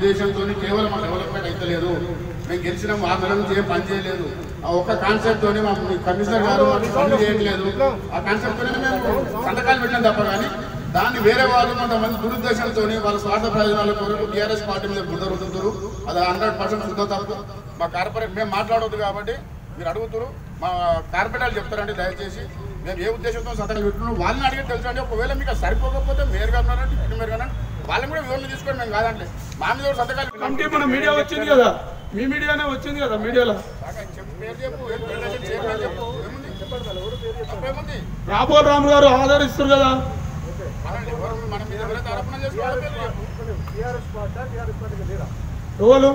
ఉద్దేశంతో కేవలం మా డెవలప్మెంట్ అయితే లేదు, మేము గెలిచినాం 6 నెలల నుంచి ఏం పని చేయలేదు, ఆ ఒక్క కాన్సెప్ట్తోనే మాకు కమిషనర్ గారు పనులు చేయట్లేదు, ఆ కాన్సెప్ట్తోనే మేము సంతకాలు పెట్టాం తప్ప కానీ దాన్ని వేరే వాళ్ళు కొంతమంది దురుద్దేశాలతో వాళ్ళ స్వార్థ ప్రయోజనాల కొరకు టీఆర్ఎస్ పార్టీ మీద బుద్ధ రుద్దుతారు. అది 100% శుద్ధ తప్పు. మా కార్పొరేట్ మేము మాట్లాడవద్దు కాబట్టి మీరు అడుగుతారు, మా కార్పొరేటర్లు చెప్తారండి. దయచేసి మేము ఏ ఉద్దేశంతో సంతకాలు పెట్టుకున్నాం వాళ్ళని అడిగి తెలుసు అండి. ఒకవేళ మీకు సరిపోకపోతే మేరుగా ఉన్నారంటే ఇటు మేరుగా వాళ్ళని కూడా వివరణ తీసుకోండి. మేము కాదంటే మా మీద సంతకాలు మన మీడియా వచ్చింది కదా, మీ మీడియానే వచ్చింది కదా, మీడియాలో రాబోల్ రాము గారు ఆదరిస్తారు కదా. ఎవరు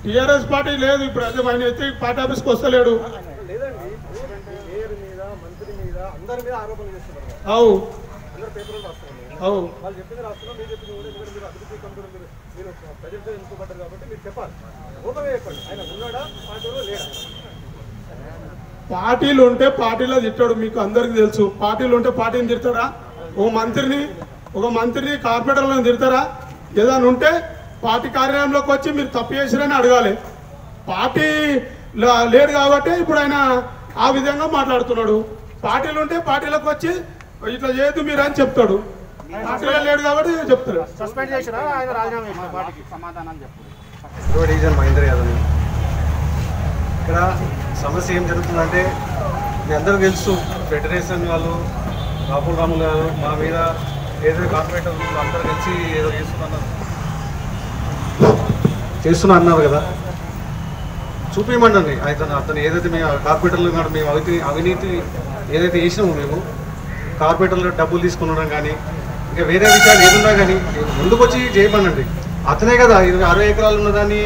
టీఆర్ఎస్ పార్టీ లేదు ఇప్పుడు, అదే ఆయన అయితే పార్టీ ఆఫీస్కి వస్తలేడు. అవు అవు పార్టీలు ఉంటే పార్టీలో తిట్టాడు, మీకు అందరికి తెలుసు. పార్టీలు ఉంటే పార్టీని తిడతారా? ఒక మంత్రిని కార్పొరేటర్లను తిడతారా? ఏదైనా ఉంటే పార్టీ కార్యాలయంలోకి వచ్చి మీరు తప్పు చేసిరని అడగాలి. పార్టీ లేడు కాబట్టి ఇప్పుడు ఆయన ఆ విధంగా మాట్లాడుతున్నాడు. పార్టీలు ఉంటే పార్టీలకు వచ్చి ఇట్లా చేయొద్దు మీరు అని చెప్తాడు. పార్టీలో లేడు కాబట్టి చెప్తాడు. సస్పెండ్ చేసినా ఆయన రాజీనామా పార్టీకి సమాధానాలు చెప్తాడు. డివిజన్ మహేందర్ యాదవ్. ఇక్కడ సమస్య ఏం జరుగుతుందంటే మీ అందరూ తెలుసు, ఫెడరేషన్ వాళ్ళు రాహుల్ రాములు గారు మా మీద ఏదో కార్పొరేటర్ అందరూ కలిసి ఏదో చేస్తున్నా అన్నారు కదా. చూపించమండి అతను ఏదైతే మేము కార్పొరేటర్లు మేము అవినీతి ఏదైతే చేసినామో మేము కార్పొరేటర్లు డబ్బులు తీసుకున్నాం కానీ ఇంకా వేరే విషయాలు ఏదున్నా కానీ ముందుకు వచ్చి చేయమనండి. అతనే కదా 60 ఎకరాలు ఉన్నదాన్ని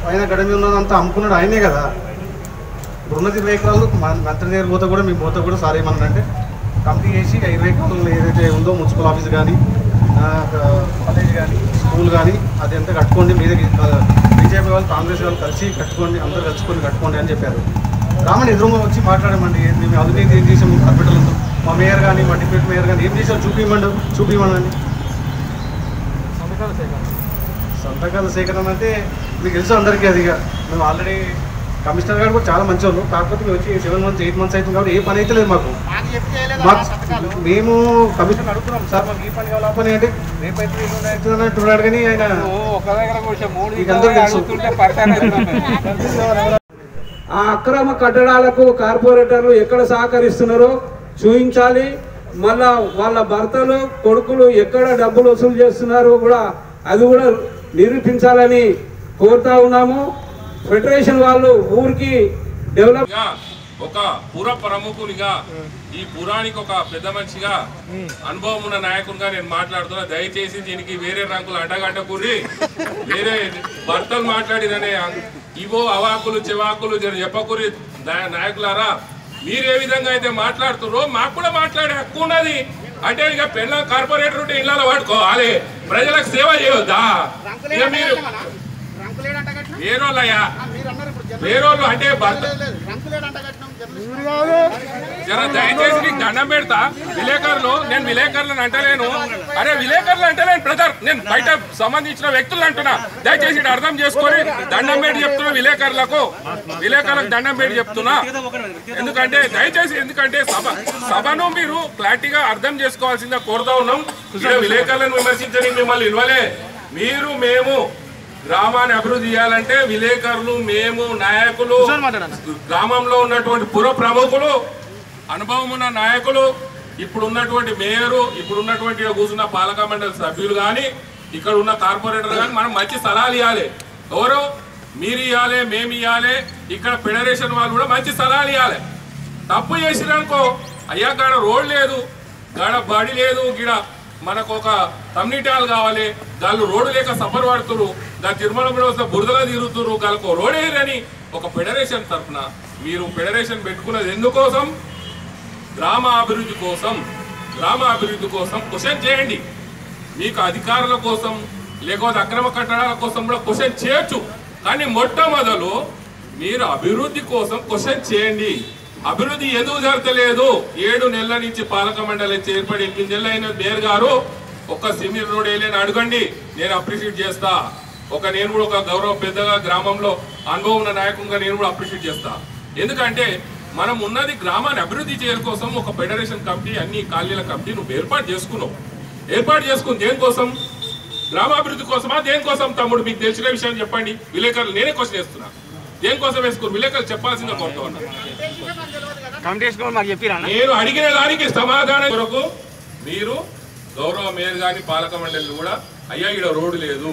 ఆయన గడ మీద ఉన్నదంతా అమ్ముకున్నాడు ఆయనే కదా. ఇప్పుడు ఉన్నది 20 ఎకరాలు మంత్రి దగ్గర పోతే కూడా మేము పోతే కూడా సార్ ఏమన్నాడంటే కంప్లీట్ చేసి 20 ఎకరాలు ఏదైతే ఉందో మున్సిపల్ ఆఫీస్ కానీ కాలేజ్ కానీ స్కూల్ కానీ అది ఎంత కట్టుకోండి, మీద బీజేపీ వాళ్ళు కాంగ్రెస్ వాళ్ళు కలిసి కట్టుకోండి, అందరూ కలుసుకొని కట్టుకోండి అని చెప్పారు. రామని ఎదురుగా వచ్చి మాట్లాడమండి. మేము అవినీతి ఏం చేసాము కార్పొరేటర్లతో, మా మేయర్ కానీ మా డిప్యూటీ మేయర్ కానీ ఏం చేశారు చూపించమండి. సంతకాల సేకరణ అంటే మీకు తెలుసు అందరికీ. అది మేము ఆల్రెడీ కమిషనర్ గారు కూడా చాలా మంచి వాళ్ళు, కాకపోతే మేము వచ్చి 7 months 8 months అవుతుంది కాబట్టి ఏ పని అయితే లేదు మాకు. మేము కమిషనర్ అడుగుతున్నాం, సార్ మాకు ఈ పని కావాలి ఆ పని అంటే రేపైతే అవుతుంది అంటున్నాడు కానీ ఆయన ఆ అక్రమ కట్టడాలకు కార్పొరేటర్లు ఎక్కడ సహకరిస్తున్నారో చూపించాలి. మళ్ళా వాళ్ళ భర్తలు కొడుకులు ఎక్కడ డబ్బులు వసూలు చేస్తున్నారో కూడా అది కూడా నిరూపించాలని కోరుతా ఉన్నాము. ఫెడరేషన్ వాళ్ళు ఊరికి డెవలప్ ఒక పుర ప్రముఖునిగా ఈ పురానికి ఒక పెద్ద మనిషిగా అనుభవం ఉన్న నాయకునిగా నేను మాట్లాడుతున్నా. దయచేసి దీనికి వేరే రంగులు అంటగట్టకూరి వేరే భర్తలు మాట్లాడిననే ఇవో అవాకులు చెవాకులు చెప్పకూరి. నాయకులారా, మీరు ఏ విధంగా అయితే మాట్లాడుతున్నారో మాకు కూడా మాట్లాడే హక్కు ఉన్నది. అంటే ఇక పెళ్ళ కార్పొరేటర్ ఉంటే ఇళ్ళలో పట్టుకోవాలి, ప్రజలకు సేవ చేయొద్దా? ఇక మీరు వేరోళ్ళయ్యా, వేరోళ్ళు అంటే జర దయచేసి నీకు దండం పెడతా. విలేకరులు, నేను విలేకరులను అంటలేను. అరే విలేకరులు అంటలేను బ్రదర్, నేను బయట సంబంధించిన వ్యక్తులు అంటున్నా. దయచేసి అర్థం చేసుకొని దండం పెట్టి చెప్తున్నా. విలేకరులకు దండం పెట్టి చెప్తున్నా. ఎందుకంటే దయచేసి, ఎందుకంటే సభను మీరు క్లారిటీగా అర్థం చేసుకోవాల్సిందిగా కోరుతా ఉన్నాం. విలేకరులను విమర్శించని మిమ్మల్ని ఇవ్వలే. మీరు మేము గ్రామాన్ని అభివృద్ధి చేయాలంటే విలేకరులు, మేము, నాయకులు, గ్రామంలో ఉన్నటువంటి పుర ప్రముఖులు, అనుభవం ఉన్న నాయకులు, ఇప్పుడు ఉన్నటువంటి మేయరు, ఇప్పుడు ఉన్నటువంటి కూర్చున్న పాలక మండలి సభ్యులు కానీ, ఇక్కడ ఉన్న కార్పొరేటర్ కానీ మనం మంచి సలహాలు ఇవ్వాలి. ఎవరు మీరు ఇవ్వాలి, మేము ఇవ్వాలి. ఇక్కడ ఫెడరేషన్ వాళ్ళు కూడా మంచి సలహాలు ఇవ్వాలి. తప్పు చేసిరనుకో, అయ్యా గాడ రోడ్ లేదు, గాడ బడి లేదు, గిడ మనకు ఒక కమ్యూనిటీ హాల్ కావాలి, గాళ్ళు రోడ్డు లేక సఫర్ పడుతురు, గా తిరుమల కూడా వస్తే బురదగా తిరుగుతురు, గాళ్ళకు రోడ్ వేయరని ఒక ఫెడరేషన్ తరఫున మీరు ఫెడరేషన్ పెట్టుకున్నది ఎందుకోసం? గ్రామ అభివృద్ధి కోసం. గ్రామ అభివృద్ధి కోసం క్వశ్చన్ చేయండి. మీకు అధికారుల కోసం లేకపోతే అక్రమ కట్టడాల కోసం కూడా క్వశ్చన్ చేయొచ్చు, కానీ మొట్టమొదలు మీరు అభివృద్ధి కోసం క్వశ్చన్ చేయండి. అభివృద్ధి ఎందుకు జరగలేదు? 7 నెలల నుంచి పాలక మండలి ఏర్పడి 8 నెలలు అయిన మేయర్ గారు ఒక్క సిమిర్ రోడ్ వేయలేని అడగండి, నేను అప్రిషియేట్ చేస్తా. నేను కూడా ఒక గౌరవ పెద్దగా గ్రామంలో అనుభవం ఉన్న నాయకునిగా నేను కూడా అప్రిషియేట్ చేస్తా. ఎందుకంటే మనం ఉన్నది గ్రామాన్ని అభివృద్ధి చేయడం కోసం ఒక ఫెడరేషన్ కమిటీ, అన్ని కాలనీల కమిటీ నువ్వు ఏర్పాటు చేసుకుని దేనికోసం? గ్రామాభివృద్ధి కోసమా దేనికోసం? తమ్ముడు మీకు తెలిసిన విషయం చెప్పండి. విలేకరులు నేనే క్వశ్చన్ చేస్తున్నా, దేనికోసం వేసుకుని విలేకరులు చెప్పాల్సిందే కోరుతా ఉన్నా. నేను అడిగిన దానికి సమాధానం కొరకు మీరు గౌరవ మేయర్ గాని పాలక మండలి కూడా అయ్యా ఈడ రోడ్డు లేదు,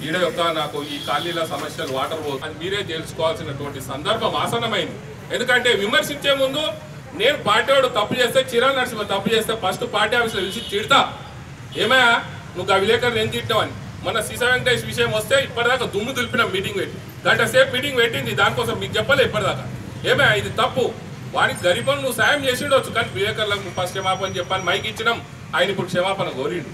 ఈడ యొక్క నాకు ఈ కాలనీల సమస్యలు వాటర్ అని మీరే తెలుసుకోవాల్సినటువంటి సందర్భం ఆసన్నమైంది. ఎందుకంటే విమర్శించే ముందు నేను పార్టీ వాడు తప్పు చేస్తే, చిరాల నరసింహ తప్పు చేస్తే ఫస్ట్ పార్టీ ఆఫీస్లో పిలిచి తిడతా, ఏమయ్యా నువ్వు ఆ విలేకరులు ఏం తిట్టావని. మన సీసా వెంకటేష్ విషయం వస్తే ఇప్పటిదాకా దుమ్ము దులిపిన మీటింగ్ పెట్టి గంట సేపు మీటింగ్ పెట్టింది, దానికోసం మీకు చెప్పలే ఇప్పటిదాకా. ఏమయ్యా ఇది తప్పు, వాడికి గరీబం నువ్వు సాయం చేసిండొచ్చు, కానీ విలేకరులకు ఫస్ట్ క్షమాపణ చెప్పాను మైకి ఇచ్చినాం, ఆయన ఇప్పుడు క్షమాపణ కోరిండు.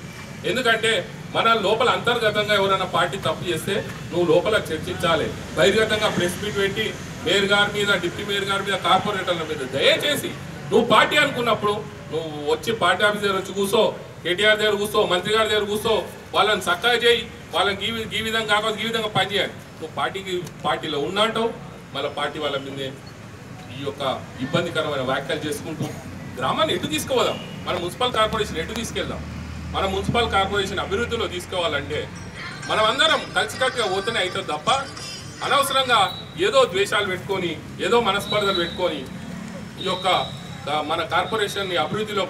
ఎందుకంటే మన లోపల అంతర్గతంగా ఎవరైనా పార్టీ తప్పు చేస్తే నువ్వు లోపల చర్చించాలి. బహిర్గతంగా ప్రెస్ మీట్ పెట్టి మేయర్ గారి మీద, డిప్యూటీ మేయర్ గారి మీద, కార్పొరేటర్ల మీద దయచేసి నువ్వు పార్టీ అనుకున్నప్పుడు నువ్వు వచ్చి పార్టీ ఆఫీస్ దగ్గర వచ్చి కూర్చో, కేటీఆర్ దగ్గర కూర్చో, మంత్రి గారి దగ్గర కూర్చో, వాళ్ళని చక్కగా చేయి, వాళ్ళని ఈ విధంగా కాకపోతే ఈ విధంగా పనిచేయాలి. నువ్వు పార్టీలో ఉన్నాంటావు, మళ్ళీ పార్టీ వాళ్ళ మీదే ఈ యొక్క ఇబ్బందికరమైన వ్యాఖ్యలు చేసుకుంటూ గ్రామాన్ని ఎటు తీసుకుపోదాం, మన మున్సిపల్ కార్పొరేషన్ ఎటు తీసుకెళ్దాం. మన మున్సిపల్ కార్పొరేషన్ అభివృద్ధిలో తీసుకోవాలంటే మనం అందరం కలిసికట్టుగా పోతేనే అవుతుంది తప్ప అనవసరంగా ఏదో ద్వేషాలు పెట్టుకొని, ఏదో మనస్పర్ధలు పెట్టుకొని ఈ యొక్క మన కార్పొరేషన్ని అభివృద్ధిలో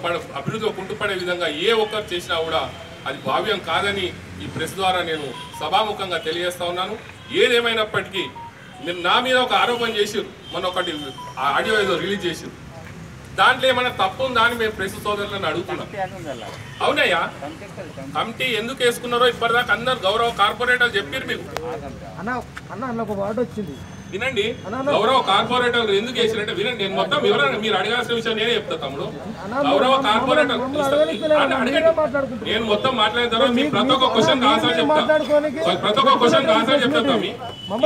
కుంటుపడే విధంగా ఏ ఒక్కరు చేసినా కూడా అది భావ్యం కాదని ఈ ప్రెస్ ద్వారా నేను సభాముఖంగా తెలియజేస్తా ఉన్నాను. ఏదేమైనప్పటికీ నా మీద ఒక ఆరోపణ చేసిరు, మొన్న ఒకటి ఆడియో ఏదో రిలీజ్ చేసిరు, దాంట్లో ఏమైనా తప్పు ఉందా అని మేము ప్రెస్ సోదరులను అడుగుతున్నాం. అవునయ్యా, కమిటీ ఎందుకు వేసుకున్నారో ఇప్పటిదాకా అందరు గౌరవ కార్పొరేటర్ చెప్పారు మీకు. వినండి, గౌరవ కార్పొరేటర్ ఎందుకు వేసినట్టే వినండి. నేను మొత్తం వివరణ మీరు అడగాల్సిన విషయం నేనే చెప్తా తమ్ముడు. గౌరవ కార్పొరేటర్ అడగండి, నేను మొత్తం మాట్లాడిన తర్వాత మీ ప్రతి ఒక్క క్వశ్చన్ ఆన్సర్ చెప్తా,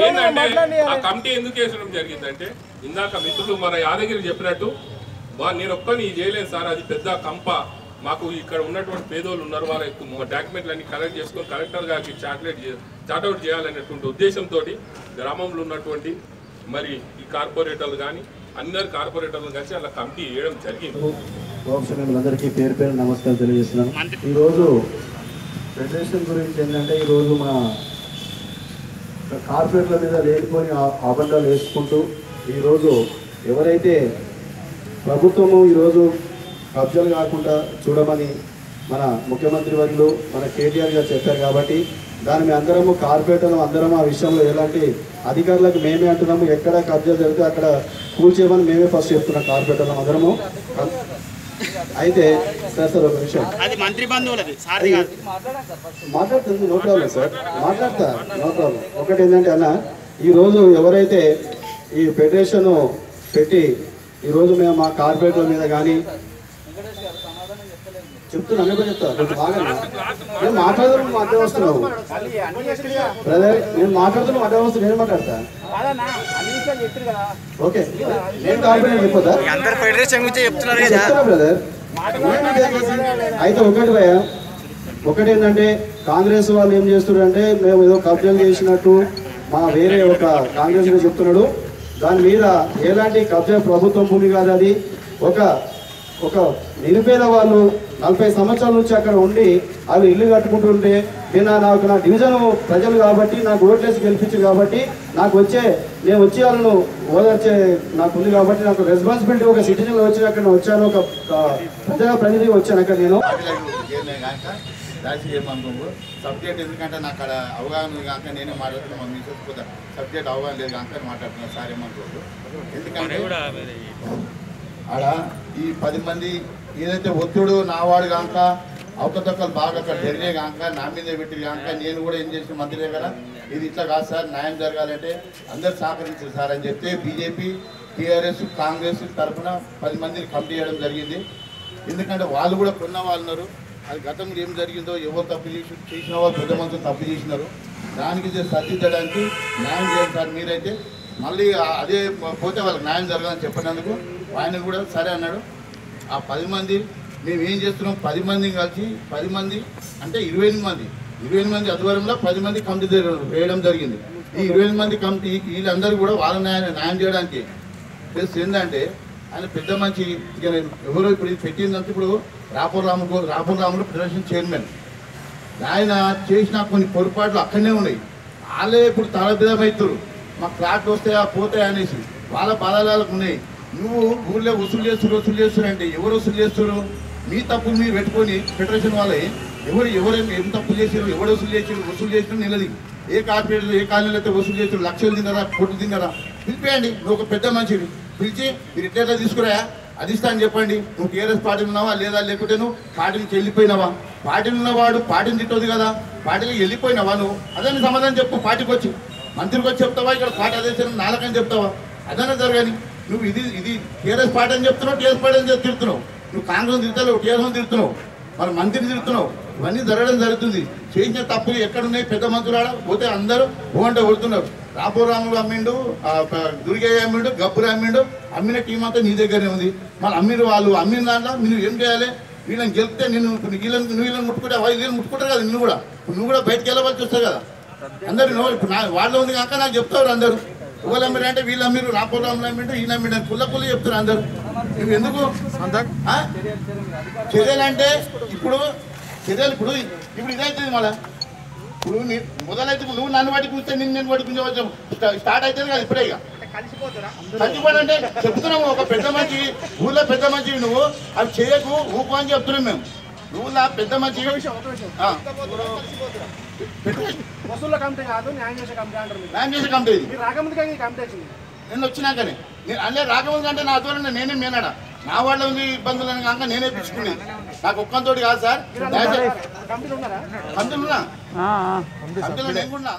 ఏంటంటే ఆ కమిటీ ఎందుకు వేసడం జరిగిందంటే ఇందాక మిత్రులు మన యాదగిరి చెప్పినట్టు నేను ఒక్కని చేయలేను సార్, అది పెద్ద కంప, మాకు ఇక్కడ ఉన్నటువంటి పేదోళ్ళు ఉన్నారు, వాళ్ళ డాక్యుమెంట్లన్నీ కలెక్ట్ చేసుకొని కలెక్టర్ గారికి చార్ట్అవుట్ చేయాలనేటువంటి ఉద్దేశంతో గ్రామంలో ఉన్నటువంటి మరి ఈ కార్పొరేటర్లు కానీ అందరు కార్పొరేటర్లు కలిసి అలా కమిటీ వేయడం జరిగింది. అందరికీ పేరు పేరు నమస్కారం తెలియజేస్తున్నాను. ఈరోజు ఫెడరేషన్ గురించి ఏంటంటే ఈరోజు మన కార్పొరేట్ల మీద లేనిపోని అబద్ధాలు వేసుకుంటూ ఈరోజు ఎవరైతే ప్రభుత్వము ఈరోజు కబ్జాలు కాకుండా చూడమని మన ముఖ్యమంత్రి వర్యులు మన కేటీఆర్ గారు చెప్పారు కాబట్టి దాన్ని మేము అందరము కార్పొరేటర్లు అందరం ఆ విషయంలో ఎలాంటి అధికారులకు మేమే అంటున్నాము, ఎక్కడ కబ్జా జరిగితే అక్కడ కూల్చేయమని మేమే ఫస్ట్ చెప్తున్నాం కార్పొరేటర్లు అందరము. అయితే సార్ ఒక విషయం మాట్లాడుతుంది, నో ప్రాబ్లం సార్, మాట్లాడతా, నో ప్రాబ్లం. ఒకటి ఏంటంటే అన్న ఈరోజు ఎవరైతే ఈ ఫెడరేషన్ పెట్టి ఈరోజు మేము మా కార్పొరేటర్ మీద కానీ చెప్తున్నా, అన్నీ చెప్తా కొంచెం బాగా నేను మాట్లాడుతున్నాను, మధ్య వస్తున్నావు బ్రదర్, నేను మాట్లాడుతున్నాను మధ్య వస్తున్నాను, నేను మాట్లాడతా ఓకే. నేను కార్పొరేటర్ చెప్పొద్దా చెప్తున్నా బ్రదర్. అయితే ఒకటి భయ, ఒకటి ఏంటంటే కాంగ్రెస్ వాళ్ళు ఏం చేస్తున్నారు అంటే మేము ఏదో కబ్జాలు చేసినట్టు మా వేరే ఒక కాంగ్రెస్ చెప్తున్నాడు, దాని మీద ఎలాంటి కబ్జా ప్రభుత్వం భూమి కాదు అది. ఒక నిరుపేద వాళ్ళు 40 సంవత్సరాల నుంచి అక్కడ ఉండి వాళ్ళు ఇల్లు కట్టుకుంటుంటే నాకు నా డివిజన్ ప్రజలు కాబట్టి నాకు ఓట్లేసి గెలిపించారు కాబట్టి నేను వచ్చి వాళ్ళను ఓదార్చే నాకు ఉంది కాబట్టి నాకు రెస్పాన్సిబిలిటీ ఒక సిటిజన్ వచ్చి అక్కడ వచ్చాను, ఒక ప్రజా ప్రతినిధి వచ్చాను అక్కడ నేను సబ్జెక్ట్ ఎందుకంటే నాకు అక్కడ అవగాహన ఉంది కాక నేనే మాట్లాడుతున్నాను, మీ చూసుకోదా సబ్జెక్ట్ అవగాహన లేదు కాక మాట్లాడుతున్నాను సార్ ఏమనుకోదు. ఎందుకంటే ఆడ ఈ 10 మంది ఏదైతే ఒత్తుడు నావాడు కాక అవకతవకలు బాగా అక్కడ జరిగే కాక నా మీద పెట్టి కాక నేను కూడా ఏం చేసిన మంత్రి కదా ఇది ఇట్లా కాదు సార్, న్యాయం జరగాలంటే అందరు సహకరించారు సార్ అని చెప్తే బీజేపీ, టీఆర్ఎస్, కాంగ్రెస్ తరఫున 10 మందిని కమిటీ చేయడం జరిగింది. ఎందుకంటే వాళ్ళు కూడా కొన్న వాళ్ళు ఉన్నారు, అది గతంలో ఏం జరిగిందో ఎవరు తప్పు చేసిన వాళ్ళు పెద్ద మంది తప్పు చేసినారు, దానికి సర్దిద్దడానికి న్యాయం చేయండి సార్. మీరైతే మళ్ళీ అదే పోతే వాళ్ళకి న్యాయం జరగాలని చెప్పినందుకు ఆయన కూడా సరే అన్నాడు. ఆ 10 మంది మేము ఏం చేస్తున్నాం, 10 మందిని కలిసి 10 మంది అంటే 28 మంది ఆధ్వర్యంలో 10 మంది కమిటీ వేయడం జరిగింది. ఈ 28 మంది కమిటీ వీళ్ళందరూ కూడా వాళ్ళ న్యాయం చేయడానికి ప్లస్ ఏంటంటే ఆయన పెద్ద మంచి ఇక ఎవరో ఇప్పుడు ఇది పెట్టిందంటే ఇప్పుడు రాపూర్ రాములు ఫెడరేషన్ చైర్మన్ ఆయన చేసిన కొన్ని పొరపాట్లు అక్కడనే ఉన్నాయి. వాళ్ళే ఇప్పుడు తలబిదమవుతారు, మాకు ఫ్లాట్లు వస్తాయా పోతాయా అనేసి వాళ్ళ బాధలకు ఉన్నాయి. నువ్వు ఊళ్ళో వసూలు చేస్తున్నారు అంటే ఎవరు వసూలు చేస్తారు? మీ తప్పులు మీరు పెట్టుకొని ఫెడరేషన్ వాళ్ళే ఎవరు ఏం తప్పులు చేసారు, ఎవరు వసూలు చేసిన నిలది ఏ కార్పొరేటర్ ఏ కాలనీలో అయితే వసూలు చేస్తారు, లక్షలు తిన్నారా కోట్లు తిన్నారా పిలిపేయండి. నువ్వు ఒక పెద్ద మనిషిని పిలిచి మీరు ఎట్లా తీసుకురా అది ఇస్తా అని చెప్పండి. నువ్వు టీఆర్ఎస్ పార్టీలు ఉన్నావా లేదా, లేకుంటే నువ్వు పార్టీ నుంచి వెళ్ళిపోయినావా? పార్టీలు ఉన్నవాడు పార్టీని తిట్టదు కదా, పార్టీకి వెళ్ళిపోయినావా నువ్వు? అదే సమాధానం చెప్పు. పార్టీకి వచ్చి మంత్రికి వచ్చి చెప్తావా, ఇక్కడ పార్టీ అదే నాలుగని చెప్తావా? అదనే జరగాని. నువ్వు ఇది టీఆర్ఎస్ పార్టీ అని చెప్తున్నావు, టీఆర్ఎస్ పార్టీ అని తిడుతున్నావు. నువ్వు కాంగ్రెస్ తిరుగుతావు, టీఆర్ఎస్ తిరుగుతున్నావు, మరి మంత్రిని తిరుగుతున్నావు. ఇవన్నీ జరగడం జరుగుతుంది. చేసిన తప్పులు ఎక్కడున్నాయి? పెద్ద మంత్రులు ఆడ పోతే అందరూ అంటే కొడుతున్నారు. రాపూర్ రాములు అమ్మిండు, దుర్గయ్య అమ్మిండు, గబ్బురు అమ్మిండు, అమ్మిన టీం అంతా నీ దగ్గరనే ఉంది. మళ్ళీ అమ్మిన వాళ్ళు అమ్మిన దాంట్లో మీరు ఏం చేయాలి? వీళ్ళని గెలిపితే వీళ్ళని ముట్టుకుంటే వీళ్ళని ముట్టుకుంటారు కదా, నువ్వు కూడా బయటకు వెళ్ళవలసి వస్తుంది కదా. అందరు ఇప్పుడు వాళ్ళు ఉంది కాక నాకు చెప్తారు అందరూ. ఎవరు అమ్మిరు అంటే వీళ్ళు అమ్మిరు, రాపూర్ రాములు అమ్మిండు, ఈయన అమ్మిండు అని కుల్ల చెప్తారు అందరూ. నువ్వు ఎందుకు చర్యలు అంటే ఇప్పుడు ఇదైతుంది. మళ్ళీ ఇప్పుడు మొదలైతే నువ్వు నన్ను వాటికి కూర్చొని నేను వాటికి కొంచెం స్టార్ట్ అవుతుంది కదా ఇప్పుడే. ఇక కలిసిపోడంటే చెప్తున్నాము. ఒక పెద్ద మంచి ఊళ్ళో పెద్ద మంచివి నువ్వు అవి చేయకు ఊపు అని చెప్తున్నాం మేము. ఊళ్ళో పెద్ద మంచి వసూళ్ళ కమిటీ కాదు, న్యాయం చేసే కమిటీ అంటారు. న్యాయం చేసే కమిటీ రాకముందుగా కమిటీ వచ్చింది. నేను వచ్చినాకనే అల్లే రాకముందు అంటే నా ద్వారా నేనే మేనాడా నా వాళ్ళ ఉంది ఇబ్బందులు కాక నేనే పిచ్చుకునేది. నాకు ఒక్కంతోటి కాదు సార్. కమిటీలు ఉన్నారా? కమిటీలు ఉన్నా, కమిటీలు నేను కూడా.